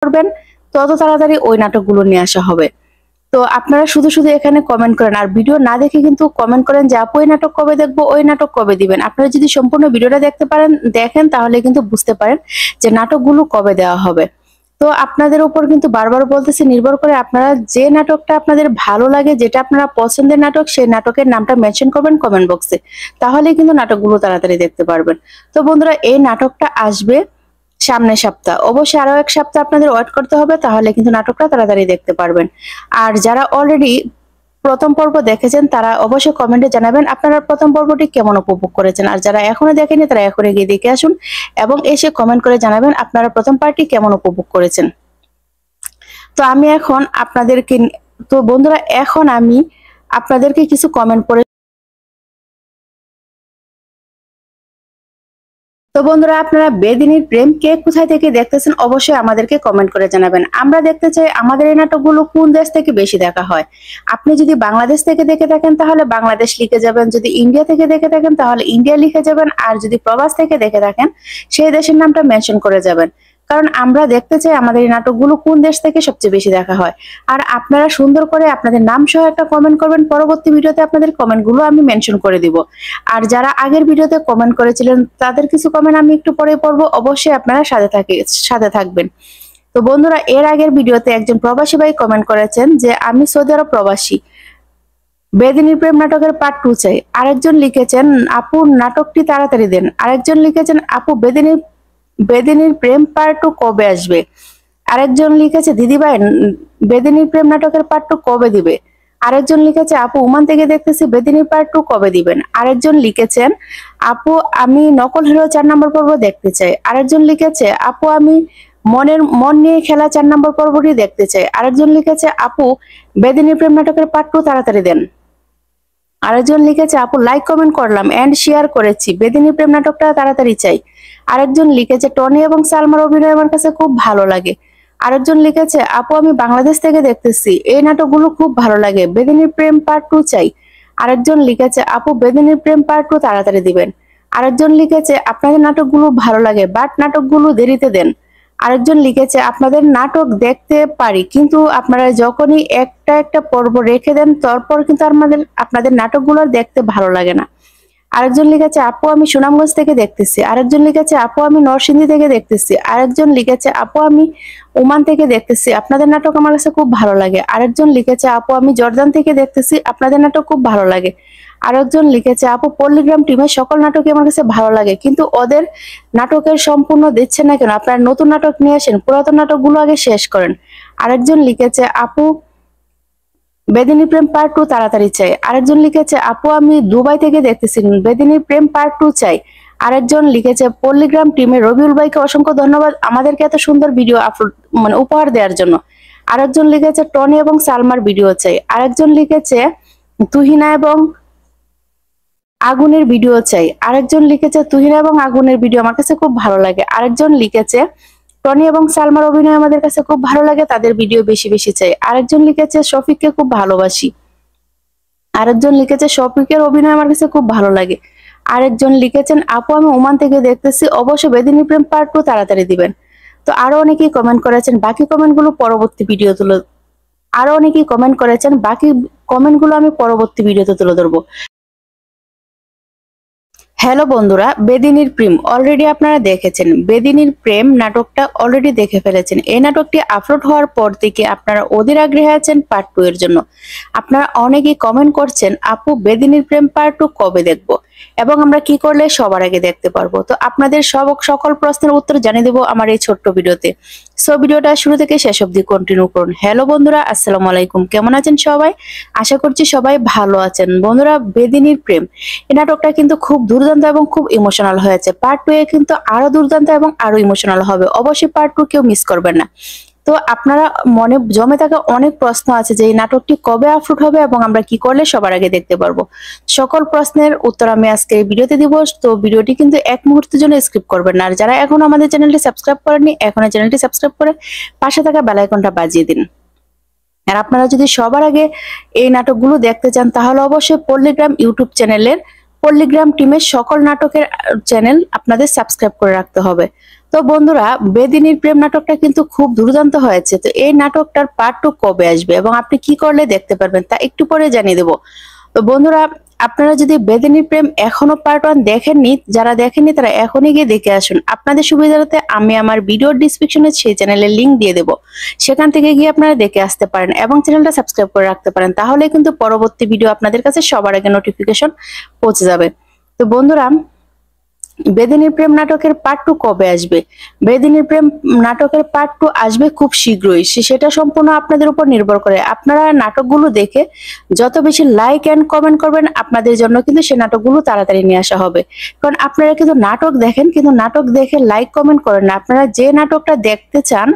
করবেন তত তাড়াতাড়ি ওই নাটকগুলো নিয়ে আসা হবে। তো আপনারা শুধু শুধু এখানে কমেন্ট করেন আর ভিডিও না দেখে কিন্তু কমেন্ট করেন যে আপু ওই নাটক কবে দেখবো, ওই নাটক কবে দিবেন। আপনারা যদি সম্পূর্ণ ভিডিওটা দেখেন তাহলে কিন্তু বুঝতে পারেন যে নাটকগুলো কবে দেওয়া হবে। তো আপনাদের উপর কিন্তু বারবার বলতেছি, নির্ভর করে আপনারা যে নাটকটা আপনাদের ভালো লাগে, যেটা আপনারা পছন্দের নাটক, সেই নাটকের নামটা মেনশন করবেন কমেন্ট বক্সে, তাহলে কিন্তু নাটকগুলো তাড়াতাড়ি দেখতে পারবেন। তো বন্ধুরা, এই নাটকটা আসবে সামনের সপ্তাহ, অবশ্যই আরো এক সপ্তাহ আপনাদের ওয়েট করতে হবে, তাহলে কিন্তু নাটকটা তাড়াতাড়ি দেখতে পারবেন। আর যারা অলরেডি প্রথম পর্ব দেখেছেন তারা অবশ্যই কমেন্টে জানাবেন আপনারা প্রথম পর্বটি কেমন উপভোগ করেছেন। আর যারা এখনো দেখেনি তারা এখনই গিয়ে দেখে আসুন এবং এসে কমেন্ট করে জানাবেন আপনারা প্রথম পার্টটি কেমন উপভোগ করেছেন। তো আমি এখন আপনাদেরকে, তো বন্ধুরা এখন আমি আপনাদেরকে কিছু কমেন্ট করে, তো বন্ধুরা আপনারা বেদিনীর প্রেম কে কোথায় থেকে দেখতেছেন অবশ্যই আমাদেরকে কমেন্ট করে জানাবেন। আমরা দেখতে চাই আমাদের এই নাটকগুলো কোন দেশ থেকে বেশি দেখা হয়। আপনি যদি বাংলাদেশ থেকে দেখে থাকেন তাহলে বাংলাদেশ লিখে যাবেন, যদি ইন্ডিয়া থেকে দেখে থাকেন তাহলে ইন্ডিয়া লিখে যাবেন, আর যদি প্রবাস থেকে দেখে থাকেন সেই দেশের নামটা মেনশন করে যাবেন। কারণ আমরা দেখতে চাই আমাদের এই নাটকগুলো কোন দেশ থেকে সবচেয়ে বেশি দেখা হয়। আর আপনারা সুন্দর করে আপনাদের নাম সহ একটা কমেন্ট করবেন, পরবর্তী ভিডিওতে আপনাদের কমেন্টগুলো আমি মেনশন করে দিব। আর যারা আগের ভিডিওতে কমেন্ট করেছিলেন তাদের কিছু কমেন্ট আমি একটু পরে পড়বো, অবশ্যই আপনারা সাথে থাকবেন। তো বন্ধুরা, এর আগের ভিডিওতে একজন প্রবাসী ভাই কমেন্ট করেছেন যে আমি সৌদি আরব প্রবাসী, বেদিনীর প্রেম নাটকের পার্ট 2 চাই। আরেকজন লিখেছেন আপু নাটকটি তাড়াতাড়ি দেন। আরেকজন লিখেছেন আপু বেদিনীর প্রেম পার্ট 2 কবে আসবে। আরেকজন লিখেছে দিদিভাই বেদিনীর প্রেম নাটকের পার্ট 2 কবে দিবে। আরেকজন লিখেছে আপু ওমান থেকে দেখতেছি বেদিনীর পার্ট 2 কবে দিবেন। আরেকজন লিখেছেন আপু আমি নকল হিরো 4 নম্বর পর্ব দেখতে চাই। আরেকজন লিখেছে আপু আমি মন নিয়ে খেলা 4 নম্বর পর্বটি দেখতে চাই। আরেকজন লিখেছে আপু বেদিনীর প্রেম নাটকের পার্ট 2 তাড়াতাড়ি দেন। আরেকজন লিখেছে আপু লাইক কমেন্ট করলাম এন্ড শেয়ার করেছি, বেদিনী প্রেম নাটকটা তাড়াতাড়ি চাই। আরেকজন লিখেছে টনি এবং সালমার অভিনয় আমার কাছে খুব ভালো লাগে। আরেকজন লিখেছে আপু আমি বাংলাদেশ থেকে দেখতেছি, এই নাটকগুলো খুব ভালো লাগে, বেদিনীর প্রেম পার্ট 2 চাই। আরেকজন লিখেছে আপু বেদিনীর প্রেম পার্ট 2 তাড়াতাড়ি দিবেন। আরেকজন লিখেছে আপনাদের নাটকগুলো ভালো লাগে বাট নাটকগুলো দেরিতে দেন। আরেকজন লিখেছে আপনাদের নাটক দেখতে পারি কিন্তু আপনারা যখনই একটা একটা পর্ব রেখে দেন তারপর কিন্তু আপনাদের নাটকগুলো দেখতে ভালো লাগে না। আরেকজন লিখেছে আপু আমি সুনামগঞ্জ থেকে দেখতেছি। আরেকজন লিখেছে আপু আমি নরসিংদী থেকে দেখতেছি। আরেকজন লিখেছে আপু আমি ওমান থেকে দেখতেছি, আপনাদের নাটক আমার কাছে খুব ভালো লাগে। আরেকজন লিখেছে আপু আমি জর্দান থেকে দেখতেছি, আপনাদের নাটক খুব ভালো লাগে। আরেকজন লিখেছে আপু পল্লিগ্রাম টিমের সকল নাটকই আমার কাছে ভালো লাগে কিন্তু ওদের নাটকের সম্পূর্ণ দিচ্ছে না কেন, আপনারা নতুন নাটক নিয়ে আসেন, পুরাতন নাটকগুলো আগে শেষ করেন। আরেকজন লিখেছে আপু বেদিনী প্রেম পার্ট 2 তাড়াতাড়ি চাই। আরেকজন লিখেছে আপু আমি দুবাই থেকে দেখতেছি, বেদিনী প্রেম পার্ট 2 চাই। আরেকজন লিখেছে পল্লিগ্রাম টিমের রবিউল ভাইকে অসংখ্য ধন্যবাদ আমাদেরকে এত সুন্দর ভিডিও আপলোড উপহার দেওয়ার জন্য। আরেকজন লিখেছে টনি এবং সালমার ভিডিও চাই। আরেকজন লিখেছে তুহিনা এবং আগুনের ভিডিও চাই। আরেকজন লিখেছে তুহিনা এবং আগুনের ভিডিও আমার কাছে খুব ভালো লাগে। আরেকজন লিখেছে টনি এবং সালমার অভিনয় আমাদের কাছে খুব ভালো লাগে, তাদের ভিডিও বেশি বেশি চাই। আরেকজন লিখেছে শফিককে খুব ভালোবাসি। আরেকজন লিখেছে শফিকের অভিনয় আমার কাছে খুব ভালো লাগে। আরেকজন লিখেছেন আপু আমি ওমান থেকে দেখতেছি, অবশ্যই বেদিনী প্রেম পার্ট 2 তাড়াতাড়ি দিবেন। তো আরো অনেকেই কমেন্ট করেছেন, বাকি কমেন্টগুলো পরবর্তী ভিডিও তুলে আরো অনেকেই কমেন্ট করেছেন, বাকি কমেন্টগুলো আমি পরবর্তী ভিডিওতে তুলে ধরবো। হ্যালো বন্ধুরা, বেদিনীর প্রেম অলরেডি আপনারা দেখেছেন, বেদিনীর প্রেম নাটকটা অলরেডি দেখে ফেলেছেন। এই নাটকটি আপলোড হওয়ার পর থেকে আপনারা অধীর আগ্রহে আছেন পার্ট 2 এর জন্য। আপনারা অনেকেই কমেন্ট করছেন আপু বেদিনীর প্রেম পার্ট 2 কবে দেখবো এবং আমরা কি করলে সবার আগে দেখতে পারবো। তো আপনাদের সকল প্রশ্নের উত্তর জানিয়ে দেবো আমার এই ছোট্ট ভিডিওতে। সো ভিডিওটা শুরু থেকে শেষ অবধি কন্টিনিউ করুন। হ্যালো বন্ধুরা, আসসালামু আলাইকুম, কেমন আছেন সবাই? আশা করছি সবাই ভালো আছেন। বন্ধুরা, বেদিনীর প্রেম এই নাটকটা কিন্তু খুব দুর্দান্ত এবং খুব ইমোশনাল হয়েছে। পার্ট 2 এ কিন্তু আরো দুর্দান্ত এবং আরো ইমোশনাল হবে, অবশ্যই পার্ট 2 কেউ মিস করবেন না। তো আপনারা মনে জমে থাকা অনেক প্রশ্ন আছে যে এই নাটকটি কবে আপলোড হবে এবং আমরা কি করলে সবার আগে দেখতে পারবো। সকল প্রশ্নের উত্তর আমি আজকে এই ভিডিওতে দিব। তো ভিডিওটি কিন্তু এক মুহূর্তের জন্য স্কিপ করবেন না। আর যারা এখনো আমাদের চ্যানেলটি সাবস্ক্রাইব করেননি, এখন চ্যানেলটি সাবস্ক্রাইব করে পাশে থাকা বেল আইকনটা বাজিয়ে দিন। আর আপনারা যদি সবার আগে এই নাটকগুলো দেখতে চান তাহলে অবশ্যই পল্লিগ্রাম ইউটিউব চ্যানেলের পল্লিগ্রাম টিমের সকল নাটকের চ্যানেল আপনাদের সাবস্ক্রাইব করে রাখতে হবে। তো বন্ধুরা, বেদিনীর প্রেম নাটকটা কিন্তু খুব দুর্দান্ত হয়েছে। তো এই নাটকটার পার্ট 2 কবে আসবে এবং আপনি কি করলে দেখতে পারবেন তা একটু পরে জানিয়ে দেবো। তো বন্ধুরা, আপনারা যদি বেদিনীর প্রেম এখনো পার্ট 1 দেখেননি, যারা দেখেননি তারা এখনই গিয়ে দেখে আসুন। আপনাদের সুবিধার্থে আমি আমার ভিডিওর ডিসক্রিপশনে সেই চ্যানেলের লিংক দিয়ে দেবো, সেখান থেকে গিয়ে আপনারা দেখে আসতে পারেন এবং চ্যানেলটা সাবস্ক্রাইব করে রাখতে পারেন। তাহলে কিন্তু পরবর্তী ভিডিও আপনাদের কাছে সবার আগে নোটিফিকেশন পৌঁছে যাবে। তো বন্ধুরা, বেদিনীর প্রেম নাটকের পার্ট 2 কবে আসবে? বেদিনীর প্রেম নাটকের পার্ট 2 আসবে খুব শীঘ্রই। সেটা সম্পূর্ণ আপনাদের উপর নির্ভর করে। আপনারা নাটকগুলো দেখে যত বেশি লাইক এন্ড কমেন্ট করবেন, আপনাদের জন্য কিন্তু সেই নাটকগুলো তাড়াতাড়ি নিয়ে আসা হবে। কারণ আপনারা কিন্তু নাটক দেখেন, কিন্তু নাটক দেখে লাইক কমেন্ট করেন না। আপনারা যে নাটকটা দেখতে চান,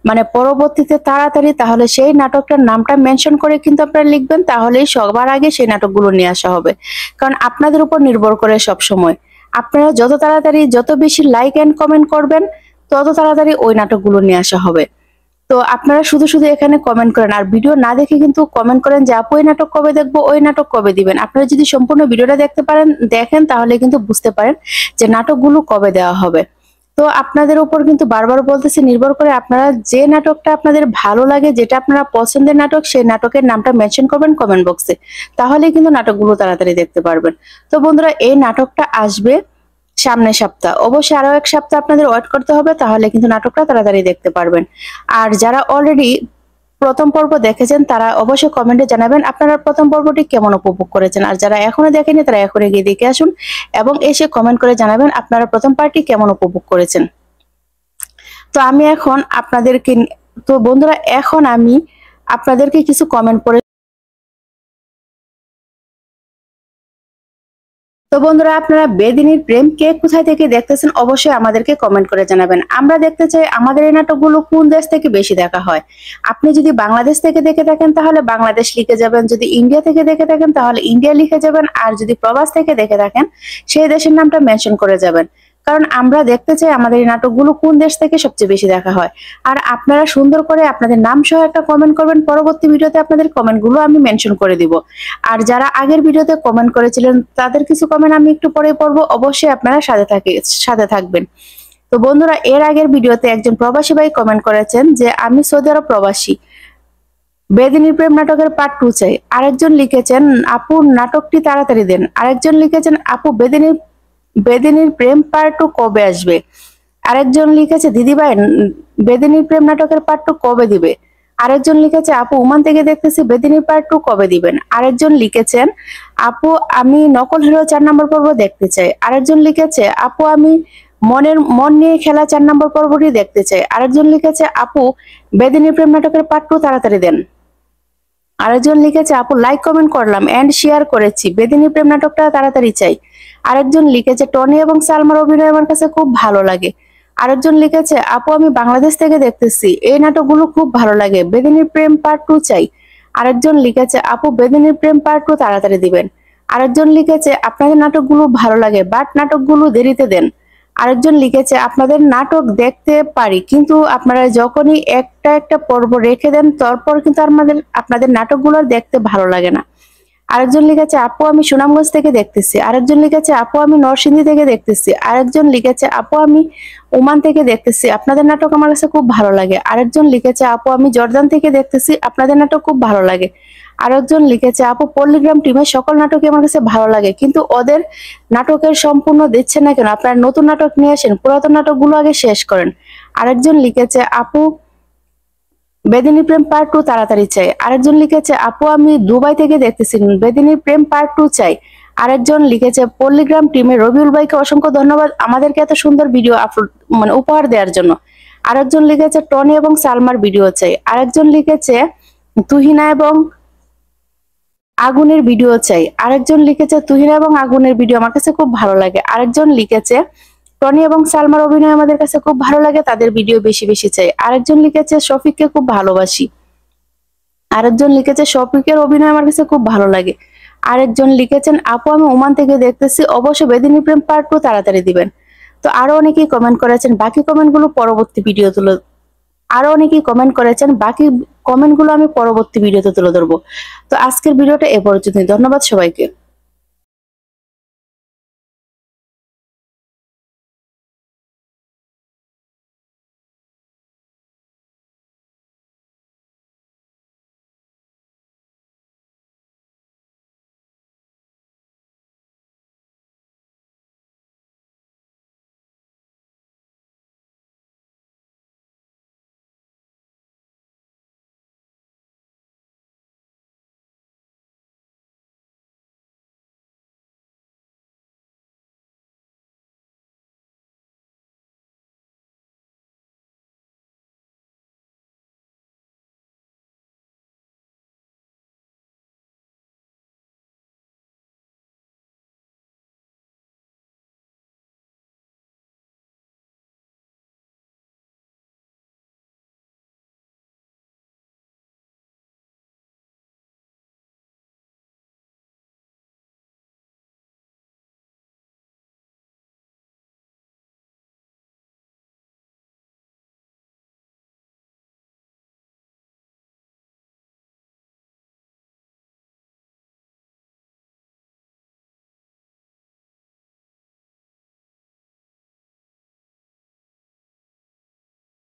মানে পরবর্তীতে তাড়াতাড়ি, তাহলে সেই নাটকটার নামটা মেনশন করে কিন্তু আপনারা লিখবেন, তাহলেই সবার আগে সেই নাটকগুলো নিয়ে আসা হবে। কারণ আপনাদের উপর নির্ভর করে সব সময়। আপনারা যত তাড়াতাড়ি, যত বেশি লাইক এন্ড কমেন্ট করবেন, তত তাড়াতাড়ি ওই নাটকগুলো নিয়ে আসা হবে। তো আপনারা শুধু শুধু এখানে কমেন্ট করেন আর ভিডিও না দেখে কিন্তু কমেন্ট করেন যে আপু এই নাটক কবে দেখবো, ওই নাটক কবে দিবেন। আপনারা যদি সম্পূর্ণ ভিডিওটা দেখেন তাহলে কিন্তু বুঝতে পারেন যে নাটকগুলো কবে দেওয়া হবে। তো আপনাদের উপর কিন্তু বারবার বলতেছে, নির্ভর করে আপনারা যে নাটকটা আপনাদের ভালো লাগে, যেটা আপনারা পছন্দের নাটক, সেই নাটকের নামটা মেনশন করবেন কমেন্ট বক্সে, তাহলে কিন্তু নাটকগুলো তাড়াতাড়ি দেখতে পারবেন। তো বন্ধুরা, এই নাটকটা আসবে সামনের সপ্তাহ। অবশ্যই আরো এক সপ্তাহ আপনাদের ওয়েট করতে হবে, তাহলে কিন্তু নাটকটা তাড়াতাড়ি দেখতে পারবেন। আর যারা অলরেডি প্রথম পর্ব দেখেছেন তারা অবশ্যই কমেন্টে জানাবেন আপনারা প্রথম পর্বটি কেমন উপভোগ করেছেন। আর যারা এখনো দেখেনি তারা এখনই গিয়ে দেখে আসুন এবং এসে কমেন্ট করে জানাবেন আপনারা প্রথম পার্টটি কেমন উপভোগ করেছেন। তো আমি এখন আপনাদেরকে, তো বন্ধুরা, এখন আমি আপনাদেরকে কিছু কমেন্ট পড়ে। তো বন্ধুরা, আপনারা বেদিনীর প্রেম কে কোথায় থেকে দেখতেছেন অবশ্যই আমাদেরকে কমেন্ট করে জানাবেন। আমরা দেখতে চাই আমাদের এই নাটকগুলো কোন দেশ থেকে বেশি দেখা হয়। আপনি যদি বাংলাদেশ থেকে দেখে থাকেন তাহলে বাংলাদেশ লিখে যাবেন, যদি ইন্ডিয়া থেকে দেখে থাকেন তাহলে ইন্ডিয়া লিখে যাবেন, আর যদি প্রবাস থেকে দেখে থাকেন সেই দেশের নামটা মেনশন করে যাবেন। কারণ আমরা দেখতে চাই আমাদের এই নাটকগুলো কোন দেশ থেকে সবচেয়ে বেশি দেখা হয়। আর আপনারা সুন্দর করে আপনাদের নাম সহ একটা কমেন্ট করবেন, পরবর্তী ভিডিওতে আপনাদের কমেন্টগুলো আমি মেনশন করে দিব। আর যারা আগের ভিডিওতে কমেন্ট করেছিলেন তাদের কিছু কমেন্ট আমি একটু পরে পড়বো, অবশ্যই আপনারা সাথে থাকবেন। তো বন্ধুরা, এর আগের ভিডিওতে একজন প্রবাসী ভাই কমেন্ট করেছেন যে আমি সৌদি আরব প্রবাসী, বেদিনীর প্রেম নাটকের পার্ট 2 চাই। আরেকজন লিখেছেন আপু নাটকটি তাড়াতাড়ি দেন। আরেকজন লিখেছেন আপু বেদিনীর প্রেম পার্ট 2 কবে আসবে। আরেকজন লিখেছে দিদিভাই বেদিনীর প্রেম নাটকের পার্ট 2 কবে দিবে। আরেকজন লিখেছে আপু ওমান থেকে দেখতেছি বেদিনীর পার্ট 2 কবে দিবেন। আরেকজন লিখেছেন আপু আমি নকল হিরো 4 নম্বর পর্ব দেখতে চাই। আরেকজন লিখেছে আপু আমি মন নিয়ে খেলা 4 নম্বর পর্বটি দেখতে চাই। আরেকজন লিখেছে আপু বেদিনীর প্রেম নাটকের পার্ট 2 তাড়াতাড়ি দেন। আরেকজন লিখেছে আপু লাইক কমেন্ট করলাম এন্ড শেয়ার করেছি, বেদিনী প্রেম নাটকটা তাড়াতাড়ি চাই। আরেকজন লিখেছে টনি এবং সালমার অভিনয় আমার কাছে খুব ভালো লাগে। আরেকজন লিখেছে আপু আমি বাংলাদেশ থেকে দেখতেছি, এই নাটকগুলো খুব ভালো লাগে, বেদিনীর প্রেম পার্ট 2 চাই। আরেকজন লিখেছে আপু বেদিনীর প্রেম পার্ট 2 তাড়াতাড়ি দিবেন। আরেকজন লিখেছে আপনাদের নাটকগুলো ভালো লাগে বাট নাটকগুলো দেরিতে দেন। আরেকজন লিখেছে আপনাদের নাটক দেখতে পারি কিন্তু আপনারা যখনই একটা একটা পর্ব রেখে দেন তারপর কিন্তু আপনাদের নাটকগুলো দেখতে ভালো লাগে না। আরেকজন লিখেছে আপু আমি সুনামগঞ্জ থেকে দেখতেছি। আরেকজন লিখেছে আপু আমি নরসিংদী থেকে দেখতেছি। আরেকজন লিখেছে আপু আমি ওমান থেকে দেখতেছি, আপনাদের নাটক আমার কাছে খুব ভালো লাগে। আরেকজন লিখেছে আপু আমি জর্দান থেকে দেখতেছি, আপনাদের নাটক খুব ভালো লাগে। আরেকজন লিখেছে আপু পল্লীগ্রাম টিমের সকল নাটকই আমার কাছে ভালো লাগে কিন্তু ওদের নাটকের সম্পূর্ণ দিচ্ছে না কেন, আপনারা নতুন নাটক নিয়ে আসেন, পুরাতন নাটকগুলো আগে শেষ করেন। আরেকজন লিখেছে আপু বেদিনী প্রেম পার্ট 2 তাড়াতাড়ি চাই। আরেকজন লিখেছে আপু আমি দুবাই থেকে দেখতেছি, বেদিনী প্রেম পার্ট 2 চাই। আরেকজন লিখেছে পল্লীগ্রাম টিমে রবিউল ভাইকে অসংখ্য ধন্যবাদ আমাদেরকে এত সুন্দর ভিডিও আপলোড উপহার দেওয়ার জন্য। আরেকজন লিখেছে টনি এবং সালমার ভিডিও চাই। আরেকজন লিখেছে তুহিনা এবং আগুনের ভিডিও চাই। আরেকজন লিখেছে তুহিনা এবং আগুনের ভিডিও আমার কাছে খুব ভালো লাগে। আরেকজন লিখেছে টনি এবং সালমার অভিনয় আমাদের কাছে খুব ভালো লাগে, তাদের ভিডিও বেশি বেশি চাই। আরেকজন লিখেছে শফিককে খুব ভালোবাসি। আরেকজন লিখেছে শফিকের অভিনয় আমার কাছে খুব ভালো লাগে। আরেকজন লিখেছেন আপু আমি ওমান থেকে দেখতেছি, অবশ্যই বেদিনী প্রেম পার্ট 2 তাড়াতাড়ি দিবেন। তো আরো অনেকেই কমেন্ট করেছেন, বাকি কমেন্টগুলো পরবর্তী ভিডিও তুলে আরো অনেকেই কমেন্ট করেছেন, বাকি কমেন্টগুলো আমি পরবর্তী ভিডিওতে তুলে ধরবো। তো আজকের ভিডিওটা এ পর্যন্ত, ধন্যবাদ সবাইকে।